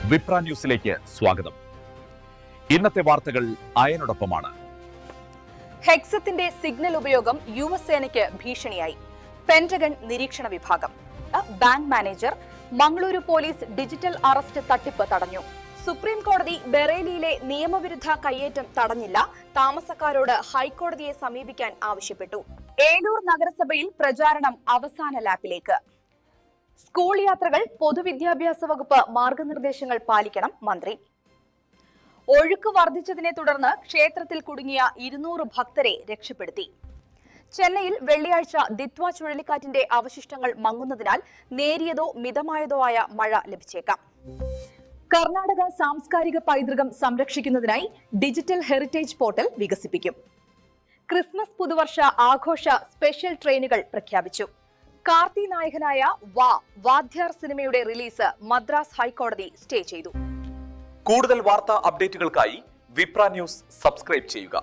വിപ്ര ന്യൂസിലേക്ക് സ്വാഗതം. ഇന്നത്തെ വാർത്തകൾ അയനോടൊപ്പമാണ്. ഹെക്സത്തിന്റെ സിഗ്നൽ ഉപയോഗം യുഎസ് സേനയ്ക്ക് ഭീഷണിയായി. പെന്റഗൺ നിരീക്ഷണ വിഭാഗം. Bank manager, Mangaluru police digital arrest തട്ടിപ്പ് തടഞ്ഞു. സുപ്രീം കോടതി ബറേലിയിലെ നിയമവിരുദ്ധ കയ്യേറ്റം തടഞ്ഞില്ല. താമസക്കാരോട് ഹൈക്കോടതിയെ സമീപിക്കാൻ ആവശ്യപ്പെട്ടു. ഏലൂർ നഗരസഭയിൽ പ്രചാരണം അവസാന ലാപ്പിലേക്ക്. സ്കൂൾ യാത്രകൾ പൊതുവിദ്യാഭ്യാസ വകുപ്പ് മാർഗനിർദ്ദേശങ്ങൾ പാലിക്കണം മന്ത്രി. ഒഴുക്ക് വർദ്ധിച്ചതിനെ തുടർന്ന് ക്ഷേത്രത്തിൽ കുടുങ്ങിയ 200 ഭക്തരെ രക്ഷപ്പെടുത്തി. ചെന്നൈയിൽ വെള്ളിയാഴ്ച ദിത്വ ചുഴലിക്കാറ്റിന്റെ അവശിഷ്ടങ്ങൾ മങ്ങുന്നതിനാൽ നേരിയതോ മിതമായതോ ആയ മഴ ലഭിച്ചേക്കാം. കർണാടക സാംസ്കാരിക പൈതൃകം സംരക്ഷിക്കുന്നതിനായി ഡിജിറ്റൽ ഹെറിറ്റേജ് പോർട്ടൽ വികസിപ്പിക്കും. ക്രിസ്മസ് പുതുവർഷ ആഘോഷ സ്പെഷ്യൽ ട്രെയിനുകൾ പ്രഖ്യാപിച്ചു. കാർത്തി നായകനായ വാദ്യാർ സിനിമയുടെ റിലീസ് മദ്രാസ് ഹൈക്കോടതി സ്റ്റേ ചെയ്തു. കൂടുതൽ വാർത്താ അപ്ഡേറ്റുകൾക്കായി വിപ്ര ന്യൂസ് സബ്സ്ക്രൈബ് ചെയ്യുക.